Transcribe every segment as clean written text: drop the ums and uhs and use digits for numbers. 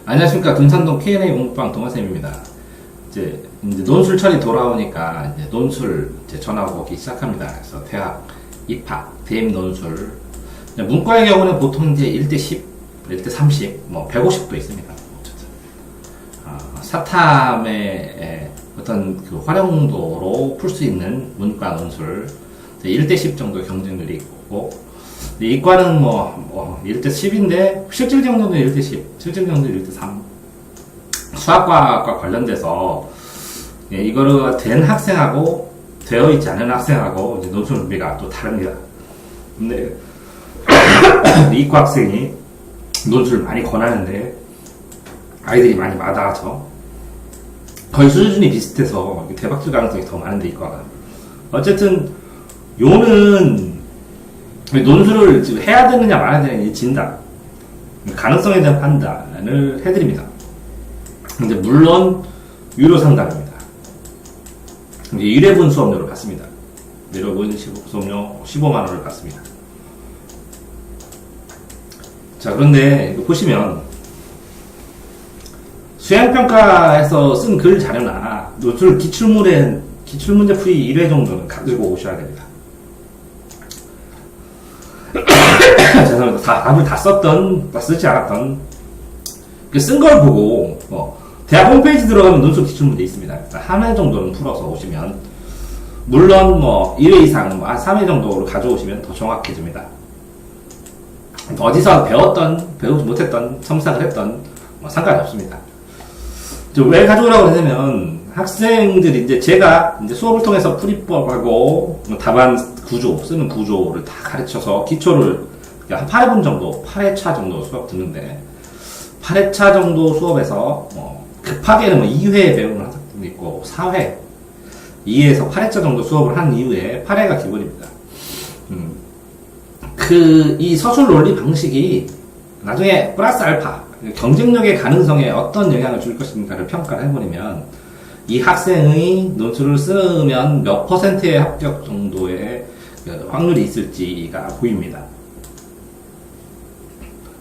안녕하십니까. 금산동 K&A 공부방 동화쌤입니다. 이제 논술철이 돌아오니까 이제 논술 이제 전화가 오기 시작합니다. 그래서 대학 입학, 대입 논술. 문과의 경우는 보통 이제 1대10, 1대30, 뭐 150도 있습니다. 사탐의 어떤 그 활용도로 풀 수 있는 문과 논술 1대10 정도 경쟁률이 있고, 이과는 뭐 1대10인데 실질 경쟁률 1대10, 실질 경쟁률 1대3. 수학과학과 관련돼서 이거를 된 학생하고 되어 있지 않은 학생하고 이제 논술 준비가 또 다릅니다. 근데 이과 학생이 논술을 많이 권하는데 아이들이 많이 마다하죠. 거의 수준이 비슷해서 대박질 가능성이 더 많은데 이과가. 어쨌든 요는 논술을 지금 해야 되느냐 말아야 되느냐 진단, 가능성에 대한 판단을 해드립니다. 근데 물론 유료 상담입니다. 이제 1회분 수업료를 받습니다. 1회분 수업료 15만원을 받습니다. 자, 그런데 이거 보시면 수행평가에서 쓴 글 자료나 논술 기출문제 풀이 1회 정도는 가지고 오셔야 됩니다. 죄송합니다. 답을 다 썼던, 다 쓰지 않았던, 쓴 걸 보고, 대학 홈페이지 들어가면 논술 기출문제 있습니다. 한 회 정도는 풀어서 오시면, 물론 1회 이상, 한 3회 정도로 가져오시면 더 정확해집니다. 어디서 배웠던, 배우지 못했던, 첨삭을 했던, 상관이 없습니다. 왜 가져오라고 하냐면, 학생들이 이제 제가 이제 수업을 통해서 풀이법하고 답안 구조, 쓰는 구조를 다 가르쳐서 기초를 한 8분 정도, 8회차 정도 수업 듣는데, 8회차 정도 수업에서 급하게는 2회 배우는 학생도 있고 4회, 2회에서 8회차 정도 수업을 한 이후에 8회가 기본입니다. 이 서술 논리 방식이 나중에 플러스 알파, 경쟁력의 가능성에 어떤 영향을 줄 것인가를 평가를 해버리면 이 학생의 논술을 쓰면 몇 퍼센트의 합격 정도의 확률이 있을지가 보입니다.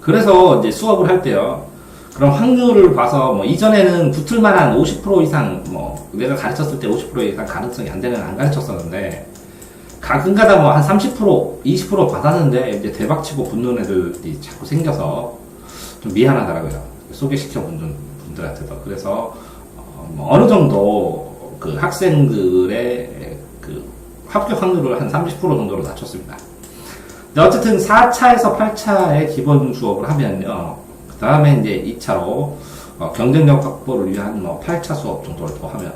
그래서 이제 수업을 할 때요, 그럼 확률을 봐서 이전에는 붙을 만한 50% 이상, 내가 가르쳤을 때 50% 이상 가능성이 안 되는 안 가르쳤었는데, 가끔가다 한 30%, 20% 받았는데 이제 대박치고 붙는 애들이 자꾸 생겨서 좀 미안하더라고요. 소개시켜 본 분들한테도. 그래서 어느 정도 그 학생들의 그 합격 확률을 한 30% 정도로 낮췄습니다. 근데 어쨌든 4차에서 8차의 기본 수업을 하면요, 그 다음에 이제 2차로 경쟁력 확보를 위한 8차 수업 정도를 더 하면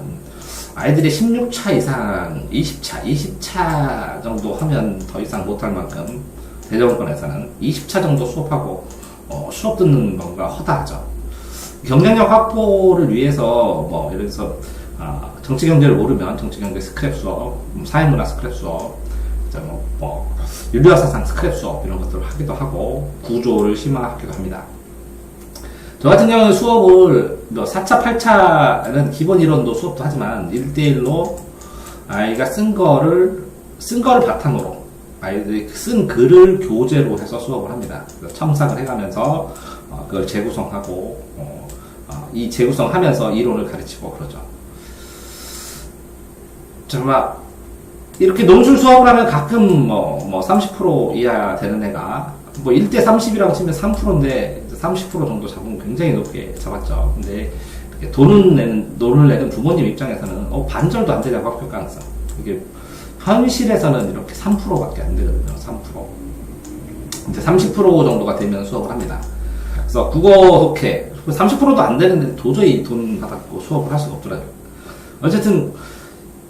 아이들이 16차 이상, 20차 정도 하면 더 이상 못할 만큼 대전권에서는 20차 정도 수업하고 수업 듣는 건가 허다하죠. 경쟁력 확보를 위해서 예를 들어서 정치경제를 모르면 정치경제 스크랩 수업, 사회문화 스크랩 수업, 윤리학사상 스크랩 수업 이런 것들을 하기도 하고 구조를 심화하기도 합니다. 저 같은 경우는 수업을 4차, 8차는 기본 이론도 수업도 하지만 1대1로 아이가 쓴 거를 바탕으로 아이들이 쓴 글을 교재로 해서 수업을 합니다. 첨삭을 해가면서 그걸 재구성하고 이 재구성하면서 이론을 가르치고 그러죠. 정말 이렇게 논술 수업을 하면 가끔 30% 이하 되는 애가 1대30이라고 치면 3%인데 30% 정도 잡으면 굉장히 높게 잡았죠. 근데 돈을 내는 부모님 입장에서는 반절도 안 되냐고 합격 가능성. 이게 현실에서는 이렇게 3%밖에 안 되거든요. 3%. 이제 30% 정도가 되면 수업을 합니다. 그래서 국어 독해 30%도 안 되는데 도저히 돈 받았고 수업을 할 수가 없더라고요. 어쨌든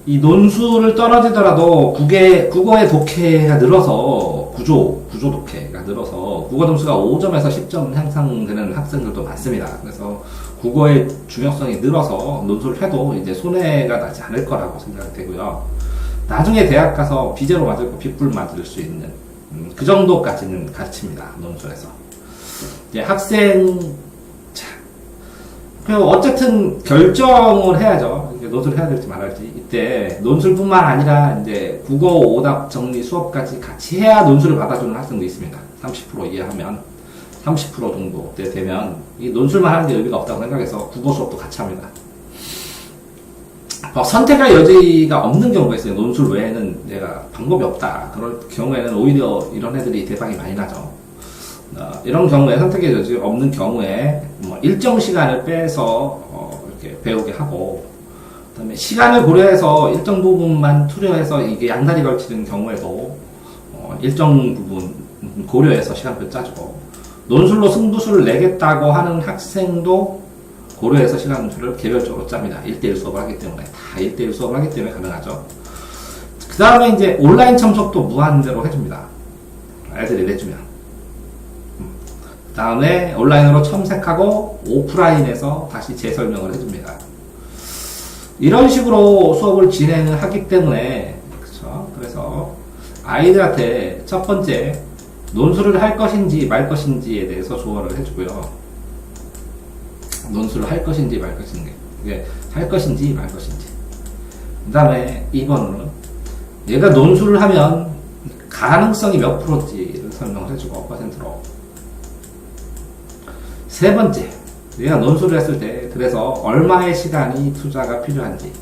이 논술을 떨어지더라도 국어의 독해가 늘어서 구조 독해가 늘어서 국어 점수가 5점에서 10점 향상되는 학생들도 많습니다. 그래서 국어의 중요성이 늘어서 논술을 해도 이제 손해가 나지 않을 거라고 생각이 되고요. 나중에 대학 가서 비제로 맞을 거 빗불 맞을 수 있는 그 정도까지는 가르칩니다. 논술에서. 이제 어쨌든 결정을 해야죠. 논술을 해야 될지 말할지. 이때 논술뿐만 아니라 이제 국어 오답 정리 수업까지 같이 해야 논술을 받아주는 학생도 있습니다. 30% 이하하면 30% 정도 때 되면 이 논술만 하는 게 의미가 없다고 생각해서 국어 수업도 같이 합니다. 선택할 여지가 없는 경우가 있어요. 논술 외에는 내가 방법이 없다. 그럴 경우에는 오히려 이런 애들이 대박이 많이 나죠. 이런 경우에 선택의 여지가 없는 경우에 뭐 일정 시간을 빼서 이렇게 배우게 하고, 그다음에 시간을 고려해서 일정 부분만 투려해서 이게 양다리 걸치는 경우에도 일정 부분 고려해서 시간표 짜주고, 논술로 승부수를 내겠다고 하는 학생도 고려해서 시간표를 개별적으로 짭니다. 1대1 수업을 하기 때문에. 다 1대1 수업을 하기 때문에 가능하죠. 그 다음에 이제 온라인 참석도 무한대로 해줍니다. 애들이 내주면. 그 다음에 온라인으로 첨삭하고 오프라인에서 다시 재설명을 해줍니다. 이런 식으로 수업을 진행을 하기 때문에, 그쵸? 그래서 아이들한테 첫 번째, 논술을 할 것인지 말 것인지에 대해서 조언을 해주고요. 논술을 할 것인지 말 것인지, 이게 할 것인지 말 것인지. 그 다음에 2번으로는 얘가 논술을 하면 가능성이 몇 프로인지를 설명을 해주고, 퍼센트로. 세 번째, 얘가 논술을 했을 때 그래서 얼마의 시간이 투자가 필요한지,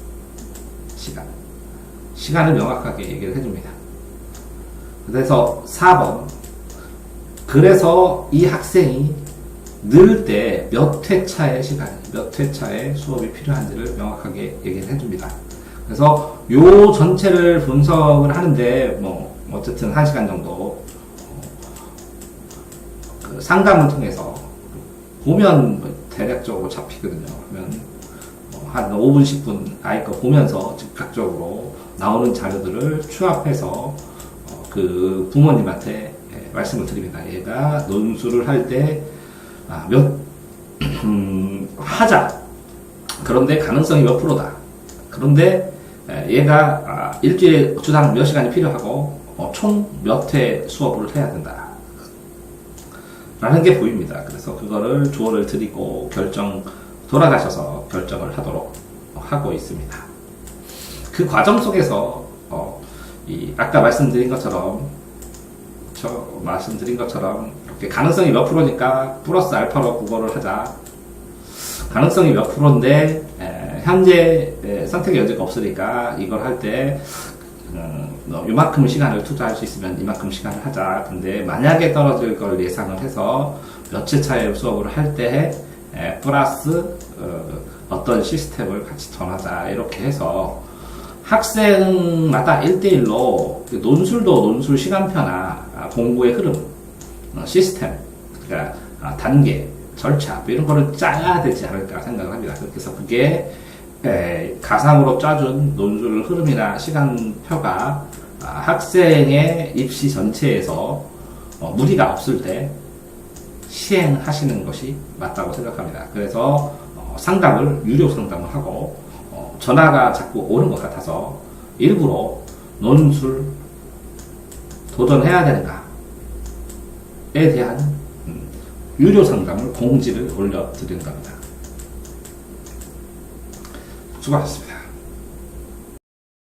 시간을 명확하게 얘기를 해줍니다. 그래서 4번, 그래서 이 학생이 늘 때 몇 회차의 시간, 몇 회차의 수업이 필요한지를 명확하게 얘기를 해줍니다. 그래서 요 전체를 분석을 하는데 뭐 어쨌든 1시간 정도 그 상담을 통해서 보면 대략적으로 잡히거든요. 그러면 한 5분, 10분 아이 거 보면서 즉각적으로 나오는 자료들을 추합해서 그 부모님한테 말씀을 드립니다. 얘가 논술을 할 때 하자. 그런데 가능성이 몇 프로다. 그런데 얘가 일주일에 주당 몇 시간이 필요하고 총 몇 회 수업을 해야 된다. 라는 게 보입니다. 그래서 그거를 조언을 드리고 돌아가셔서 결정을 하도록 하고 있습니다. 그 과정 속에서 아까 말씀드린 것처럼 이렇게 가능성이 몇 프로니까 플러스 알파로 국어를 하자. 가능성이 몇 프로인데 현재 선택의 여지가 없으니까 이걸 할 때 이만큼 시간을 투자할 수 있으면 이만큼 시간을 하자. 근데 만약에 떨어질 걸 예상을 해서 며칠 차에 수업을 할 때 플러스 어떤 시스템을 같이 전하자. 이렇게 해서 학생마다 1대1로 논술도 논술 시간표나 공부의 흐름, 시스템, 그러니까 단계, 절차 이런 거를 짜야 되지 않을까 생각을 합니다. 그래서 그게 가상으로 짜준 논술 흐름이나 시간표가 학생의 입시 전체에서 무리가 없을 때 시행하시는 것이 맞다고 생각합니다. 그래서 상담을 유료 상담을 하고 전화가 자꾸 오는 것 같아서 일부러 논술 도전해야 되는가에 대한 유료 상담을 공지를 올려드리는 겁니다. 수고하셨습니다.